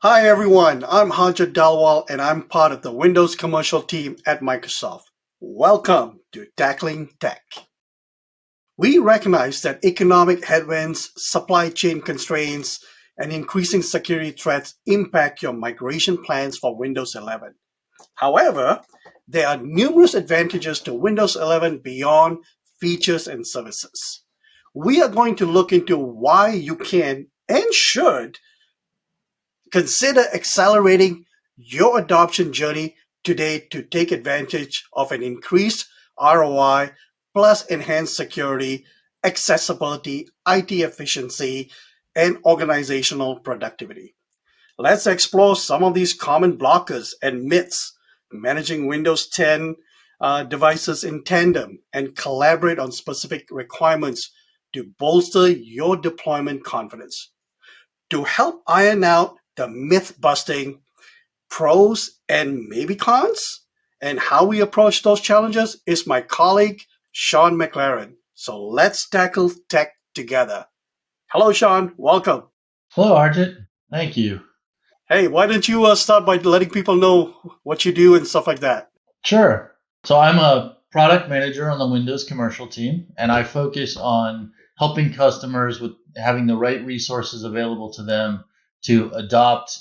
Hi everyone, I'm Harjit and I'm part of the Windows commercial team at Microsoft. Welcome to Tackling Tech. We recognize that economic headwinds, supply chain constraints, and increasing security threats impact your migration plans for Windows 11. However, there are numerous advantages to Windows 11 beyond features and services. We are going to look into why you can and should consider accelerating your adoption journey today to take advantage of an increased ROI plus enhanced security, accessibility, IT efficiency, and organizational productivity. Let's explore some of these common blockers and myths, managing Windows 10 devices in tandem, and collaborate on specific requirements to bolster your deployment confidence. To help iron out the myth busting pros and maybe cons and how we approach those challenges is my colleague Sean McLaren. So let's tackle tech together. Hello, Sean. Welcome. Hello, Arjun. Thank you. Hey, why don't you start by letting people know what you do and stuff like that? Sure. So I'm a product manager on the Windows commercial team, and I focus on helping customers with having the right resources available to them to adopt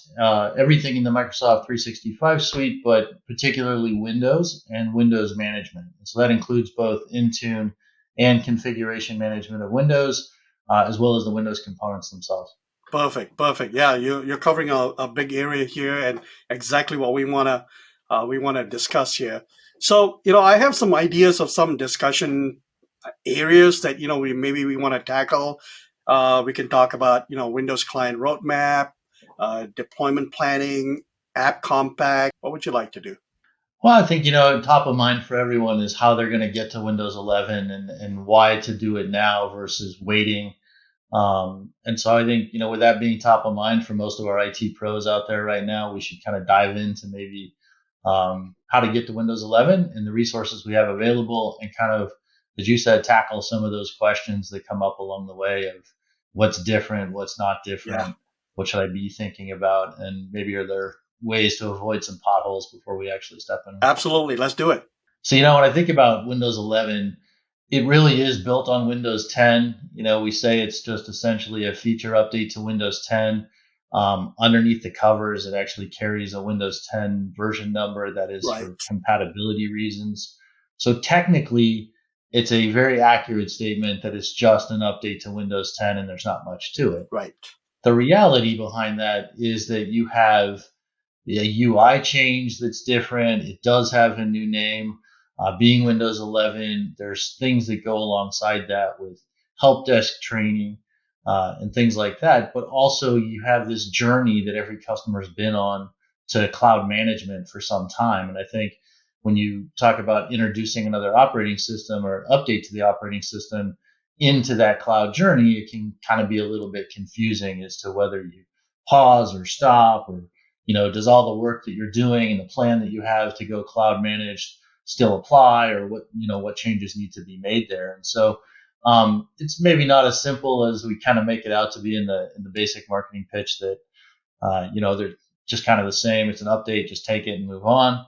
everything in the Microsoft 365 suite, but particularly Windows and Windows management. So that includes both Intune and configuration management of Windows, as well as the Windows components themselves. Perfect, perfect. Yeah, you're covering a big area here and exactly what we wanna discuss here. So I have some ideas of some discussion areas that we want to tackle. We can talk about Windows client roadmap, deployment planning, app compact. What would you like to do? Well, I think, top of mind for everyone is how they're going to get to Windows 11 and why to do it now versus waiting. And so I think, with that being top of mind for most of our IT pros out there right now, we should kind of dive into maybe how to get to Windows 11 and the resources we have available and kind of, as you said, tackle some of those questions that come up along the way of what's different, what's not Yeah, different, what should I be thinking about, and maybe are there ways to avoid some potholes before we actually step in. absolutely. Let's do it. So, when I think about Windows 11, it really is built on Windows 10. We say it's just essentially a feature update to Windows 10. Underneath the covers, it actually carries a Windows 10 version number that is Right, for compatibility reasons. So technically, it's a very accurate statement that it's just an update to Windows 10 and there's not much to it. right. The reality behind that is that you have a UI change that's different. It does have a new name. Being Windows 11, there's things that go alongside that with help desk training and things like that. But also, you have this journey that every customer's been on to cloud management for some time. And I think when you talk about introducing another operating system or update to the operating system into that cloud journey, it can kind of be a little bit confusing as to whether you pause or stop or does all the work that you're doing and the plan that you have to go cloud managed still apply, or what changes need to be made there? And so it's maybe not as simple as we kind of make it out to be in the basic marketing pitch that they're just kind of the same. It's an update, just take it and move on.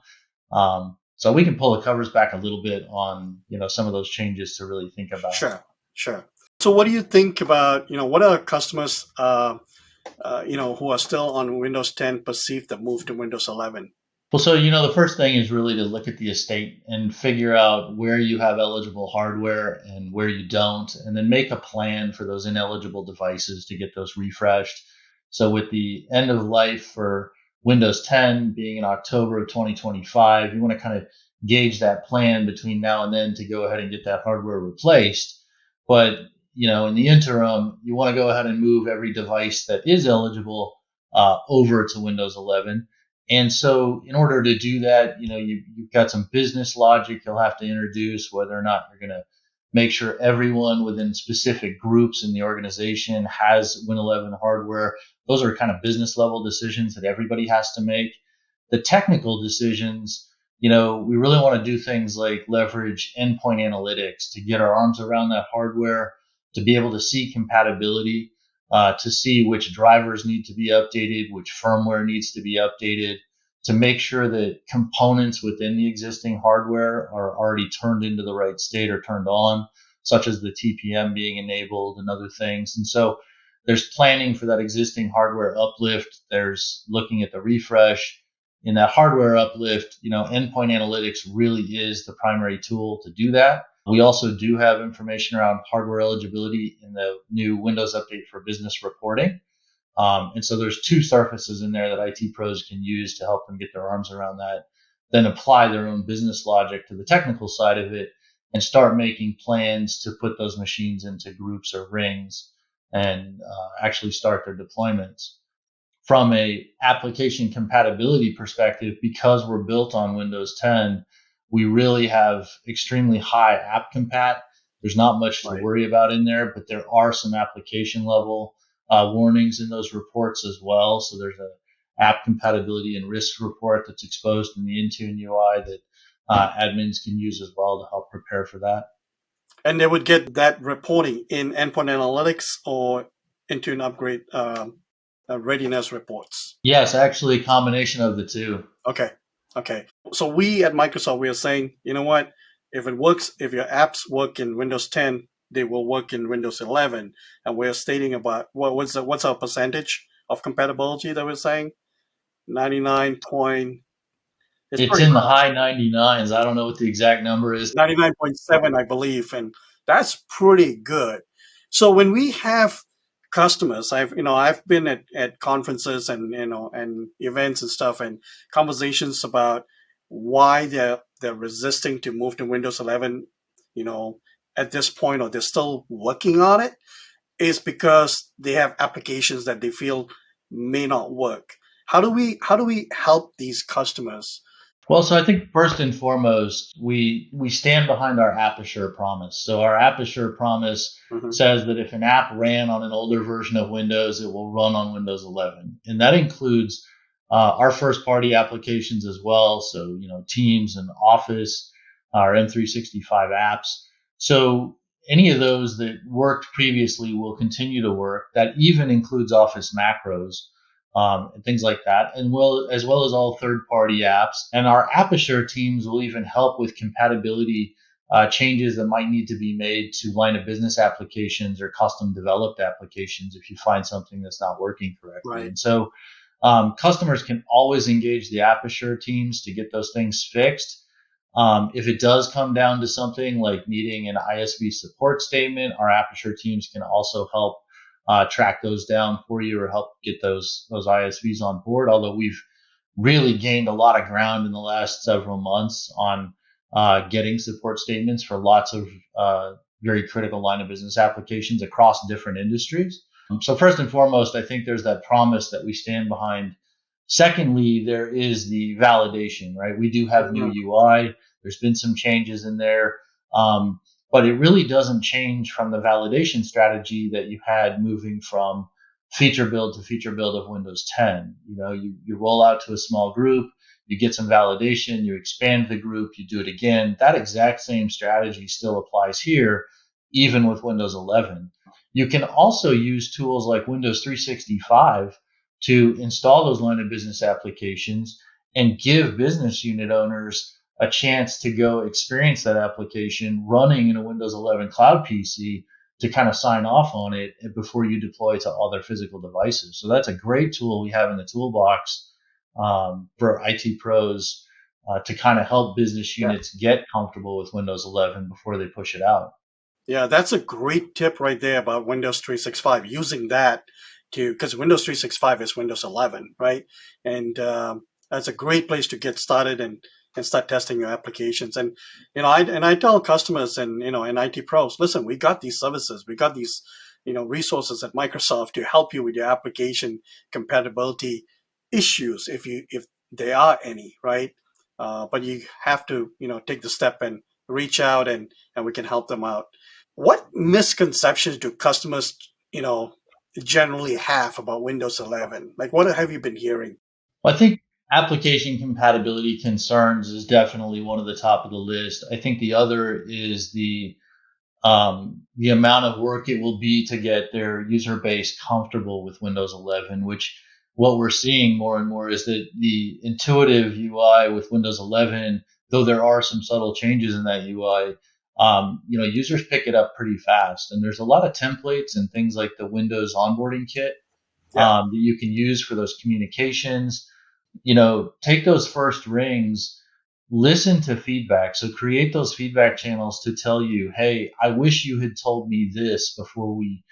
So we can pull the covers back a little bit on some of those changes to really think about. Sure, sure. So, what do you think about what are customers who are still on Windows 10 perceive the move to Windows 11? Well, so the first thing is really to look at the estate and figure out where you have eligible hardware and where you don't, and then make a plan for those ineligible devices to get those refreshed. So, with the end of life for Windows 10 being in October of 2025, you want to kind of gauge that plan between now and then to go ahead and get that hardware replaced. But in the interim, you want to go ahead and move every device that is eligible over to Windows 11. And so, in order to do that, you've got some business logic you'll have to introduce, whether or not you're going to make sure everyone within specific groups in the organization has Win 11 hardware. Those are kind of business level decisions that everybody has to make. The technical decisions, we really want to do things like leverage endpoint analytics to get our arms around that hardware, to be able to see compatibility. to see which drivers need to be updated, which firmware needs to be updated, to make sure that components within the existing hardware are already turned into the right state or turned on, such as the TPM being enabled and other things. And so there's planning for that existing hardware uplift. There's looking at the refresh. In that hardware uplift, endpoint analytics really is the primary tool to do that. We also do have information around hardware eligibility in the new Windows Update for Business reporting. And so there's two surfaces in there that IT pros can use to help them get their arms around that, then apply their own business logic to the technical side of it and start making plans to put those machines into groups or rings and actually start their deployments. From a application compatibility perspective, because we're built on Windows 10, we really have extremely high app compat. There's not much to Right. worry about in there, but there are some application level warnings in those reports as well. So there's a app compatibility and risk report that's exposed in the Intune UI that admins can use as well to help prepare for that. And they would get that reporting in endpoint analytics or into an upgrade readiness reports. Yes, actually, a combination of the two. Okay. Okay. So we at Microsoft, we are saying, you know what? If it works, if your apps work in Windows 10, they will work in Windows 11. And we're stating about what's our percentage of compatibility that we're saying? 99 point. It's It's pretty in the high. high 99s. I don't know what the exact number is. 99.7, I believe, and that's pretty good. So when we have customers, I've been at conferences and and events and stuff and conversations about why they're resisting to move to Windows 11, you know, at this point, or they're still working on it, is because they have applications that they feel may not work. How do we help these customers? Well, so I think first and foremost, we stand behind our App Assure promise. So our App Assure promise Hmm. says that if an app ran on an older version of Windows, it will run on Windows 11, and that includes our first party applications as well. So Teams and Office, our M365 apps. So any of those that worked previously will continue to work. That even includes Office macros and things like that, and as well as all third-party apps. And our App Assure teams will even help with compatibility changes that might need to be made to line of business applications or custom developed applications if you find something that's not working correctly. Right. And so customers can always engage the App Assure teams to get those things fixed. If it does come down to something like needing an ISV support statement, our App Assure teams can also help track those down for you or help get those ISVs on board. Although we've really gained a lot of ground in the last several months on getting support statements for lots of very critical line of business applications across different industries. So first and foremost, I think there's that promise that we stand behind. Secondly, there is the validation, right? We do have new Mhm. UI. There's been some changes in there. But it really doesn't change from the validation strategy that you had moving from feature build to feature build of Windows 10. You roll out to a small group, you get some validation, you expand the group, you do it again. That exact same strategy still applies here, even with Windows 11. You can also use tools like Windows 365 to install those line of business applications and give business unit owners a chance to go experience that application running in a Windows 11 cloud PC to kind of sign off on it before you deploy to all their physical devices. So that's a great tool we have in the toolbox for IT pros to kind of help business Yeah. units get comfortable with Windows 11 before they push it out. Yeah, that's a great tip right there about Windows 365. Using that because Windows 365 is Windows 11, right? And that's a great place to get started and start testing your applications. And I tell customers and IT pros, listen, we got these services, we got these resources at Microsoft to help you with your application compatibility issues if there are any, right? But you have to take the step and reach out and we can help them out. What misconceptions do customers, generally have about Windows 11? Like, what have you been hearing? Well, I think application compatibility concerns is definitely one of the top of the list. I think the other is the the amount of work it will be to get their user base comfortable with Windows 11, which what we're seeing more and more is that the intuitive UI with Windows 11, though there are some subtle changes in that UI, users pick it up pretty fast. And there's a lot of templates and things like the Windows onboarding kit Yeah. that you can use for those communications. Take those first rings, listen to feedback. So create those feedback channels to tell you, hey, I wish you had told me this before we,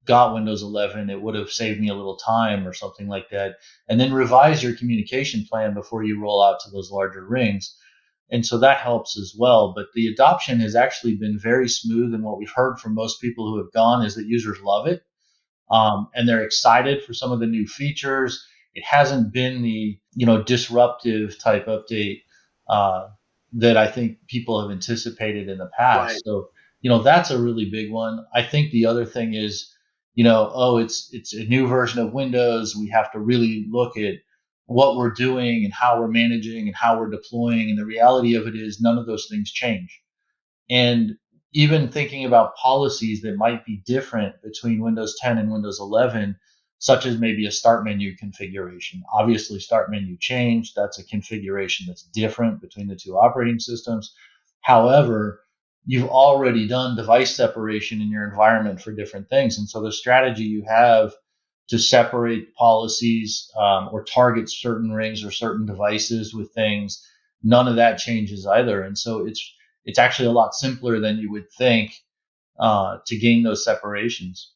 got Windows 11. It would have saved me a little time or something like that. And then revise your communication plan before you roll out to those larger rings. And so that helps as well. But the adoption has actually been very smooth. And what we've heard from most people who have gone is that users love it, and they're excited for some of the new features. It hasn't been the disruptive type update uh, that I think people have anticipated in the Right. past. So that's a really big one. I think the other thing is it's a new version of Windows. We have to really look at what we're doing and how we're managing and how we're deploying. And the reality of it is none of those things change. And even thinking about policies that might be different between Windows 10 and Windows 11, such as maybe a start menu configuration. Obviously, start menu change, that's a configuration that's different between the two operating systems. However, you've already done device separation in your environment for different things. And so the strategy you have to separate policies, or target certain rings or certain devices with things, none of that changes either. And so it's actually a lot simpler than you would think to gain those separations.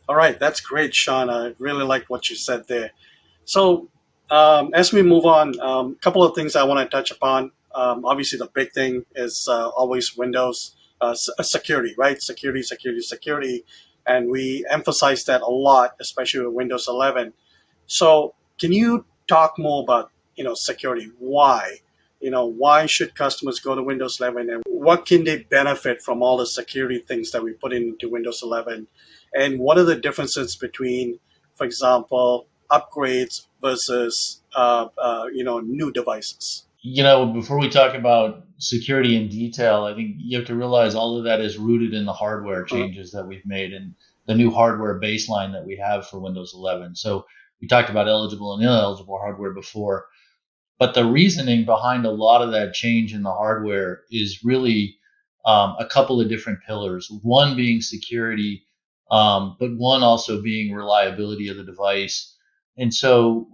All right, that's great, Sean. I really like what you said there. So, as we move on, a couple of things I want to touch upon. Obviously, the big thing is always Windows security, right? Security, security, security. And we emphasize that a lot, especially with Windows 11. So, can you talk more about security? Why? Why should customers go to Windows 11, and what can they benefit from all the security things that we put into Windows 11? And what are the differences between, for example, upgrades versus new devices? Before we talk about security in detail, I think you have to realize all of that is rooted in the hardware Mhm. changes that we've made and the new hardware baseline that we have for Windows 11. So we talked about eligible and ineligible hardware before. But the reasoning behind a lot of that change in the hardware is really a couple of different pillars. One being security, but one also being reliability of the device. And so,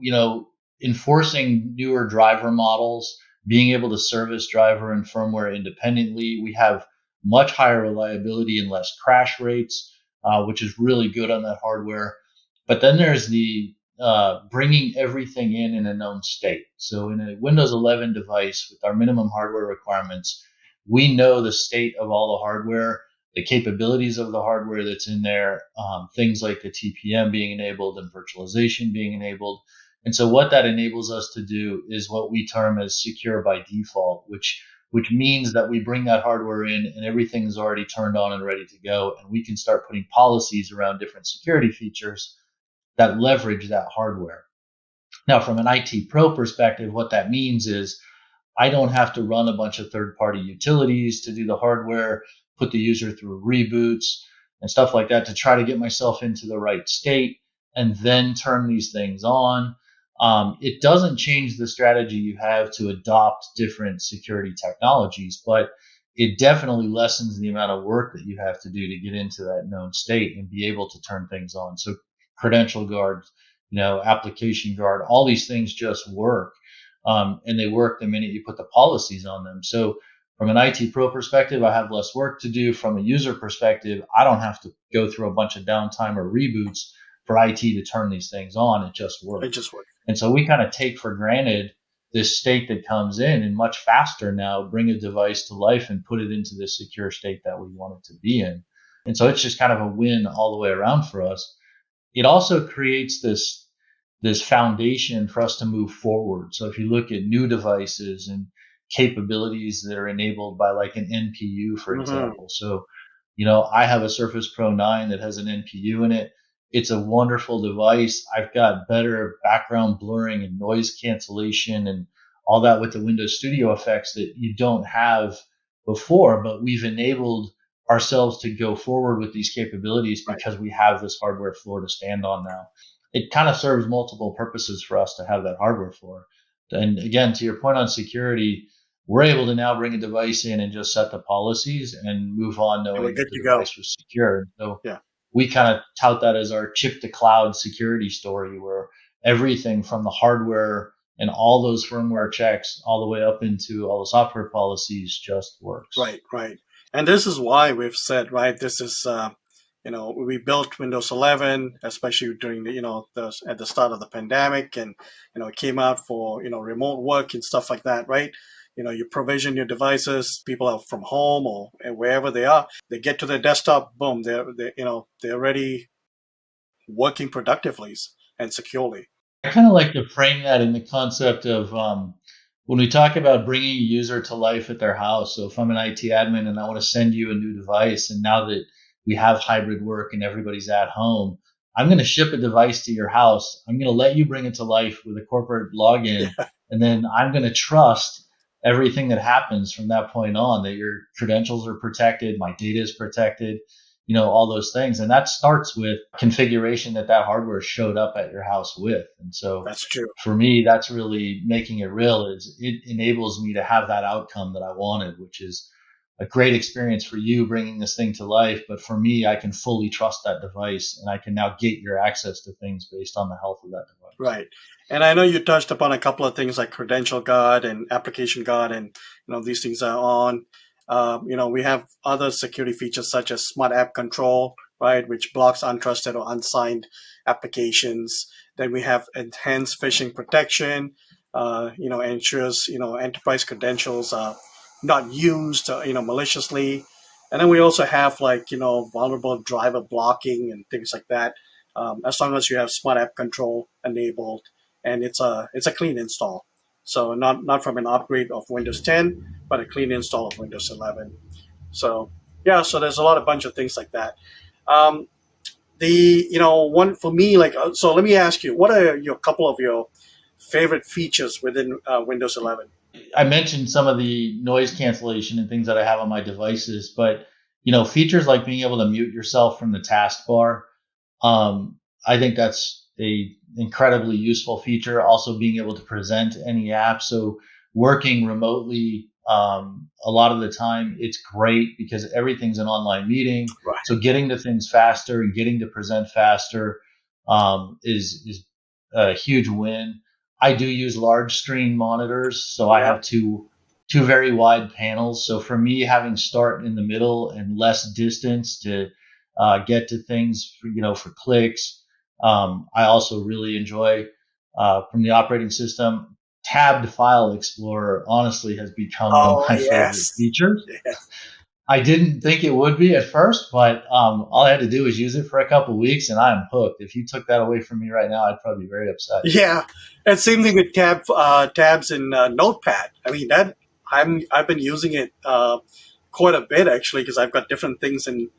enforcing newer driver models, being able to service driver and firmware independently, we have much higher reliability and less crash rates, which is really good on that hardware. But then there's the bringing everything in a known state. So in a Windows 11 device with our minimum hardware requirements, we know the state of all the hardware, the capabilities of the hardware that's in there, things like the TPM being enabled and virtualization being enabled. And so what that enables us to do is what we term as secure by default, which means that we bring that hardware in and everything's already turned on and ready to go, and we can start putting policies around different security features that leverage that hardware. Now, from an IT pro perspective, what that means is I don't have to run a bunch of third party utilities to do the hardware, put the user through reboots and stuff like that to try to get myself into the right state and then turn these things on. It doesn't change the strategy you have to adopt different security technologies, but it definitely lessens the amount of work that you have to do to get into that known state and be able to turn things on. So credential guard, application guard, all these things just work. And they work the minute you put the policies on them. So from an IT pro perspective, I have less work to do. From a user perspective, I don't have to go through a bunch of downtime or reboots for IT to turn these things on. It just It works. just works. And so we kind of take for granted this state that comes in and much faster now bring a device to life and put it into the secure state that we want it to be in. And so it's just kind of a win all the way around for us. It also creates this foundation for us to move forward. So if you look at new devices and capabilities that are enabled by like an NPU, for Hmm. example. So, I have a Surface Pro 9 that has an NPU in it. It's a wonderful device. I've got better background blurring and noise cancellation and all that with the Windows Studio effects that you don't have before, but we've enabled ourselves to go forward with these capabilities Right. because we have this hardware floor to stand on now. It kind of serves multiple purposes for us to have that hardware floor. And again, to your point on security, we're able to now bring a device in and just set the policies and move on And we're knowing that good the to go. device was secure. So Yeah. we kind of tout that as our chip to cloud security story, where everything from the hardware and all those firmware checks all the way up into all the software policies just works. Right, right. And this is why we've said, right, this is, we built Windows 11, especially during at the start of the pandemic, and, it came out for, remote work and stuff like that, right? You provision your devices, people are from home or wherever they are, they get to their desktop, boom, they're already working productively and securely. I kind of like to frame that in the concept of when we talk about bringing a user to life at their house. So if I'm an IT admin and I want to send you a new device, and now that we have hybrid work and everybody's at home, I'm going to ship a device to your house. I'm going to let you bring it to life with a corporate login, and then I'm going to trust everything that happens from that point on, that your credentials are protected, my data is protected, all those things. And that starts with configuration that hardware showed up at your house with. And so That's true. for me, that's really making it real. Is it enables me to have that outcome that I wanted, which is a great experience for you bringing this thing to life. But for me, I can fully trust that device and I can now get your access to things based on the health of that device. Right. And I know you touched upon a couple of things like credential guard and application guard, and these things are on. We have other security features such as smart app control, right, which blocks untrusted or unsigned applications. Then we have enhanced phishing protection, ensures enterprise credentials are not used, maliciously. And then we also have like vulnerable driver blocking and things like that, as long as you have smart app control enabled, and it's a clean install. So not from an upgrade of Windows 10, but a clean install of Windows 11. So yeah, so there's a lot of bunch of things like that. Um, the one for me, like, so let me ask you, what are your couple of your favorite features within Windows 11? I mentioned some of the noise cancellation and things that I have on my devices, but features like being able to mute yourself from the taskbar, I think that's a incredibly useful feature. Also, being able to present any app. So working remotely, a lot of the time, it's great because everything's an online meeting. Right. So getting to things faster and getting to present faster is a huge win. I do use large screen monitors, so I Yeah. have two very wide panels. So for me, having start in the middle and less distance to get to things for clicks. I also really enjoy from the operating system. Tabbed File Explorer honestly has become one of Oh my favorite yes. features. Yes. I didn't think it would be at first, but all I had to do was use it for a couple of weeks, and I'm hooked. If you took that away from me right now, I'd probably be very upset. Yeah, and same thing with tabs in Notepad. I mean that I've been using it quite a bit actually because I've got different things in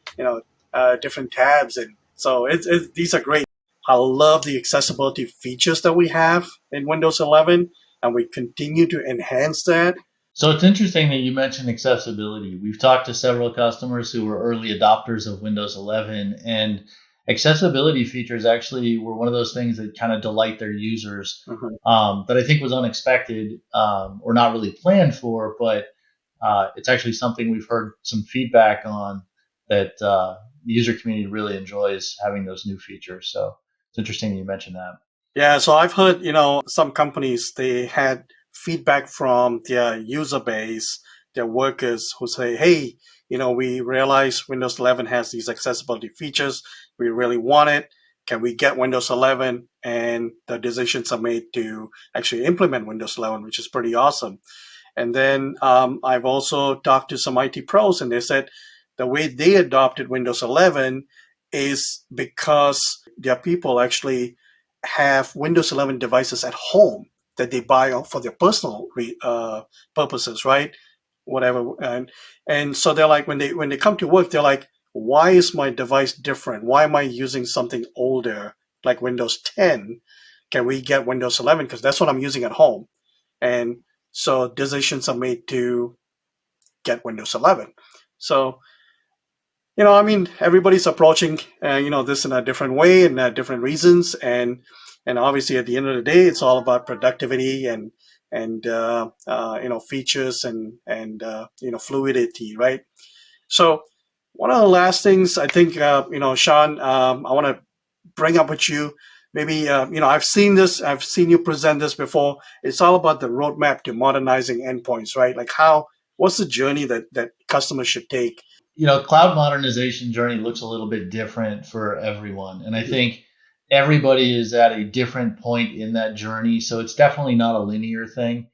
different tabs, and so these are great. I love the accessibility features that we have in Windows 11, and we continue to enhance that. So it's interesting that you mentioned accessibility. We've talked to several customers who were early adopters of Windows 11, and accessibility features actually were one of those things that kind of delight their users, Mhm. that I think was unexpected, or not really planned for, but it's actually something we've heard some feedback on, that the user community really enjoys having those new features. So it's interesting that you mentioned that. Yeah, so I've heard, some companies, they had feedback from their user base, their workers who say, hey, we realize Windows 11 has these accessibility features. We really want it. Can we get Windows 11? And the decisions are made to actually implement Windows 11, which is pretty awesome. And then I've also talked to some IT pros, and they said the way they adopted Windows 11 is because their people actually have Windows 11 devices at home that they buy for their personal purposes, right? Whatever, and so they're like when they come to work, they're like, why is my device different? Why am I using something older like Windows 10? Can we get Windows 11? Because that's what I'm using at home, and so decisions are made to get Windows 11. So I mean, everybody's approaching, this in a different way and different reasons, and obviously at the end of the day, it's all about productivity and features and fluidity, right? So one of the last things I think, Sean, I want to bring up with you. Maybe I've seen this, I've seen you present this before. It's all about the roadmap to modernizing endpoints, right? Like what's the journey that customers should take? Cloud modernization journey looks a little bit different for everyone. And I think everybody is at a different point in that journey. So it's definitely not a linear thing.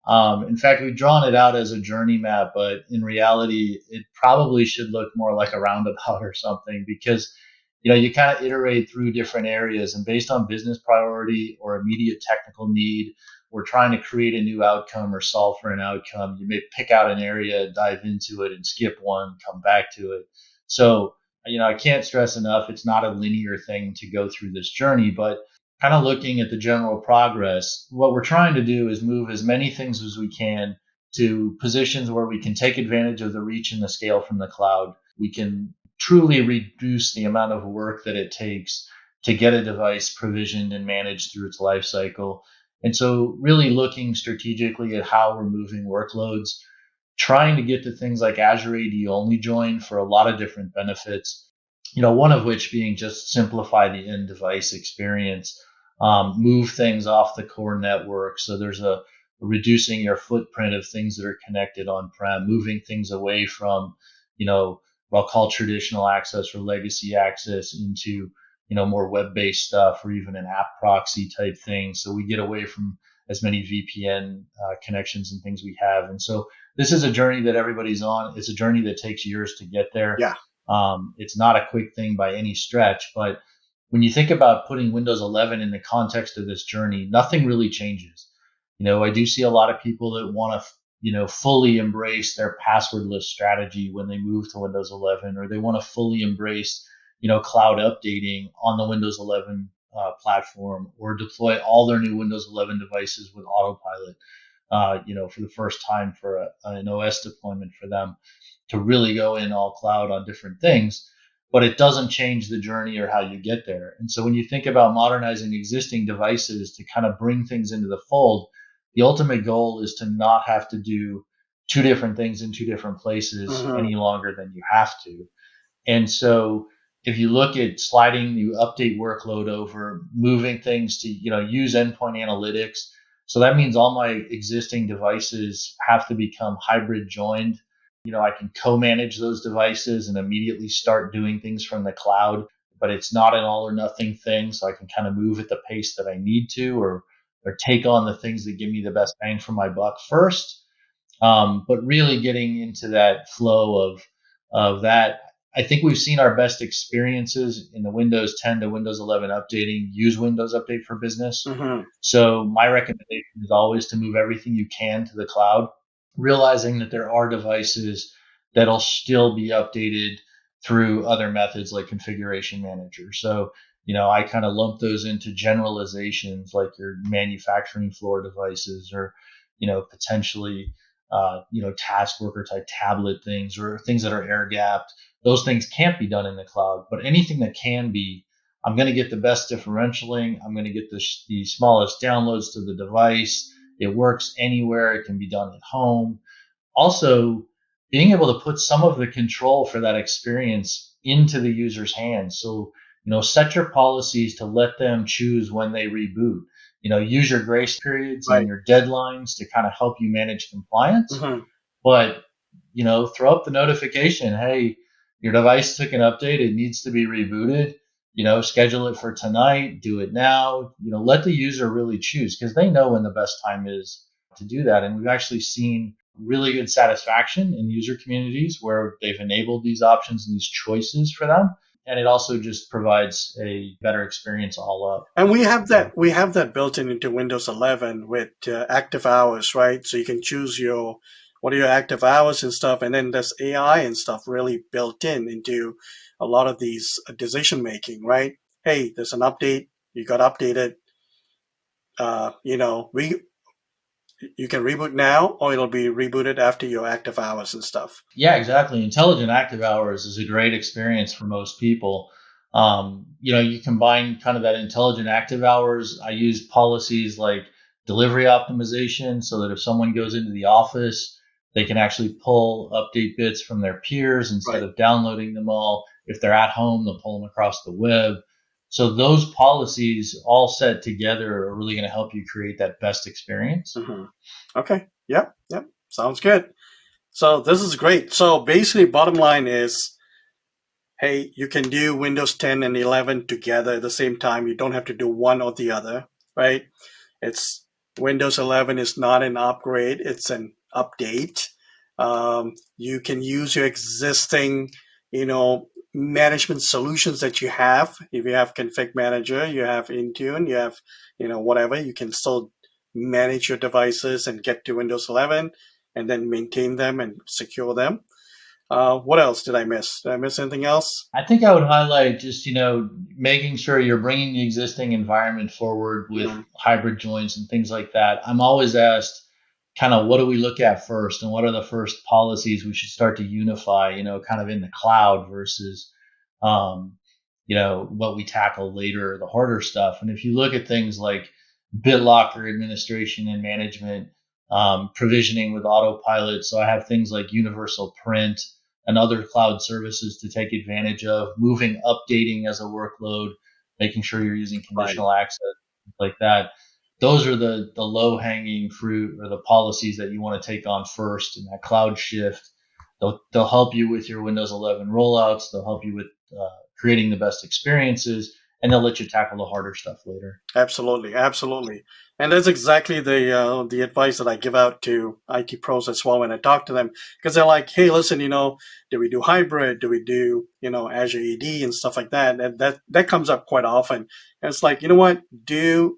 In fact, we've drawn it out as a journey map, but in reality, it probably should look more like a roundabout or something because, you kind of iterate through different areas and based on business priority or immediate technical need, we're trying to create a new outcome or solve for an outcome. You may pick out an area, dive into it, and skip one, come back to it. So, I can't stress enough, it's not a linear thing to go through this journey, but kind of looking at the general progress, what we're trying to do is move as many things as we can to positions where we can take advantage of the reach and the scale from the cloud. We can truly reduce the amount of work that it takes to get a device provisioned and managed through its life cycle. And so, really looking strategically at how we're moving workloads, trying to get to things like Azure AD only join for a lot of different benefits. One of which being just simplify the end device experience, move things off the core network. So there's a reducing your footprint of things that are connected on prem, moving things away from, you know, what I'll call traditional access or legacy access into more web-based stuff or even an app proxy type thing. So we get away from as many VPN connections and things we have. And so this is a journey that everybody's on. It's a journey that takes years to get there. Yeah. It's not a quick thing by any stretch, but when you think about putting Windows 11 in the context of this journey, nothing really changes. I do see a lot of people that want to, fully embrace their passwordless strategy when they move to Windows 11, or they want to fully embrace, cloud updating on the Windows 11 platform, or deploy all their new Windows 11 devices with autopilot, for the first time for an OS deployment for them to really go in all cloud on different things, but it doesn't change the journey or how you get there. And so when you think about modernizing existing devices to kind of bring things into the fold, the ultimate goal is to not have to do two different things in two different places Hmm. any longer than you have to. And so if you look at sliding the update workload over, moving things to, use endpoint analytics. So that means all my existing devices have to become hybrid joined. I can co-manage those devices and immediately start doing things from the cloud, but it's not an all or nothing thing. So I can kind of move at the pace that I need to, or take on the things that give me the best bang for my buck first. But really getting into that flow of that, I think we've seen our best experiences in the Windows 10 to Windows 11 updating. Use Windows Update for Business. Hmm. So my recommendation is always to move everything you can to the cloud, realizing that there are devices that'll still be updated through other methods like configuration manager. So, I kind of lump those into generalizations like your manufacturing floor devices, or, potentially task worker type tablet things, or things that are air gapped. Those things can't be done in the cloud, but anything that can be, I'm going to get the best differentialing. I'm going to get the smallest downloads to the device. It works anywhere. It can be done at home. Also, being able to put some of the control for that experience into the user's hands. So, set your policies to let them choose when they reboot. Use your grace periods and Right. your deadlines to kind of help you manage compliance. Hmm. But, throw up the notification. Hey, your device took an update. It needs to be rebooted. Schedule it for tonight. Do it now. Let the user really choose because they know when the best time is to do that. And we've actually seen really good satisfaction in user communities where they've enabled these options and these choices for them. And it also just provides a better experience all up. And we have So, that built in into Windows 11 with active hours, right? So you can choose what are your active hours and stuff, and then there's AI and stuff really built in into a lot of these decision making, right? Hey, there's an update, you got updated. We you can reboot now, or it'll be rebooted after your active hours and stuff. Yeah, exactly. Intelligent active hours is a great experience for most people. You combine kind of that intelligent active hours. I use policies like delivery optimization so that if someone goes into the office, they can actually pull update bits from their peers instead Right. of downloading them all. If they're at home, they'll pull them across the web. So those policies all set together are really going to help you create that best experience. Mm-hmm. Okay. Yep. Yep. Sounds good. So this is great. So basically, bottom line is, hey, you can do Windows 10 and 11 together at the same time. You don't have to do one or the other, right? It's Windows 11 is not an upgrade; it's an update. You can use your existing, management solutions that you have. If you have Config Manager, you have Intune, you have, whatever. You can still manage your devices and get to Windows 11, and then maintain them and secure them. What else did I miss? Did I miss anything else? I think I would highlight just, making sure you're bringing the existing environment forward with Mm, hybrid joins and things like that. I'm always asked kind of what do we look at first and what are the first policies we should start to unify, kind of in the cloud versus, um, what we tackle later, the harder stuff. And if you look at things like BitLocker administration and management, provisioning with autopilot. So I have things like universal print and other cloud services to take advantage of, moving, updating as a workload, making sure you're using right. conditional access, things like that. Those are the low hanging fruit or the policies that you want to take on first in that cloud shift. They'll help you with your Windows 11 rollouts. They'll help you with creating the best experiences, and they'll let you tackle the harder stuff later. Absolutely, absolutely, and that's exactly the advice that I give out to IT pros as well when I talk to them, because they're like, "Hey, listen, do we do hybrid? Do we do Azure AD and stuff like that?" That comes up quite often, and it's like, you know what, do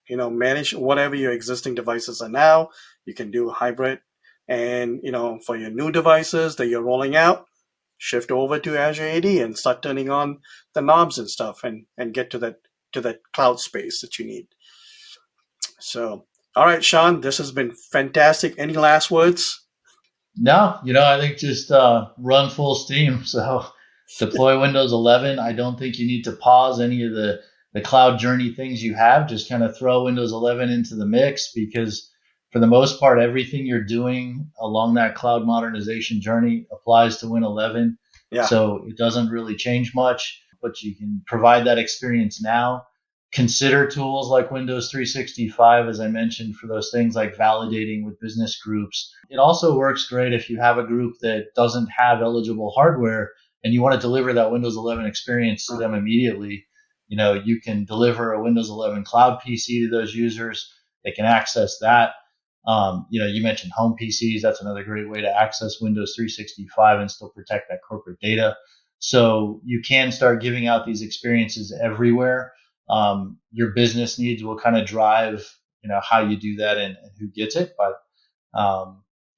manage whatever your existing devices are now. You can do hybrid, and for your new devices that you're rolling out, shift over to Azure AD and start turning on the knobs and stuff, and get to that cloud space that you need. So, all right, Sean, this has been fantastic. Any last words? No, I think just run full steam. So deploy Windows 11. I don't think you need to pause any of the cloud journey things you have. Just kind of throw Windows 11 into the mix because for the most part, everything you're doing along that cloud modernization journey applies to Win 11. Yeah, So it doesn't really change much, but you can provide that experience now. Consider tools like Windows 365, as I mentioned, for those things like validating with business groups. It also works great if you have a group that doesn't have eligible hardware and you want to deliver that Windows 11 experience to them mhm, immediately. You can deliver a Windows 11 cloud PC to those users. They can access that. You mentioned home PCs. That's another great way to access Windows 365 and still protect that corporate data. So you can start giving out these experiences everywhere. Your business needs will kind of drive, how you do that and who gets it. But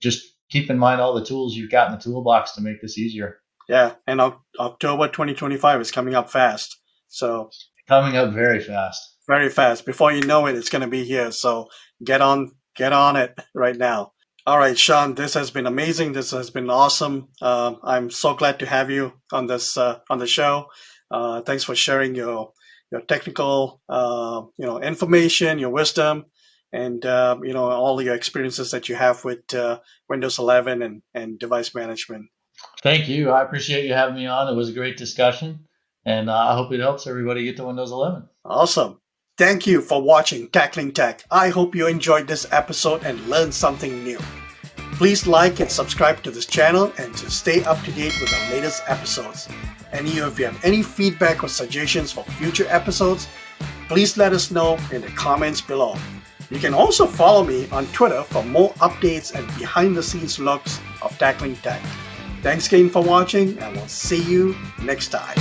just keep in mind all the tools you've got in the toolbox to make this easier. yeah. And October 2025 is coming up fast. So Coming up very fast. very fast. Before you know it, it's going to be here. So get on it right now. All right, Sean, this has been amazing. This has been awesome. I'm so glad to have you on the show. Thanks for sharing your technical information, your wisdom, and all your experiences that you have with Windows 11 and device management. Thank you. I appreciate you having me on. It was a great discussion, and I hope it helps everybody get to Windows 11. Awesome. Thank you for watching Tackling Tech. I hope you enjoyed this episode and learned something new. Please like and subscribe to this channel and to stay up to date with the latest episodes. And if you have any feedback or suggestions for future episodes, please let us know in the comments below. You can also follow me on Twitter for more updates and behind the scenes looks of Tackling Tech. Thanks again for watching, and we'll see you next time.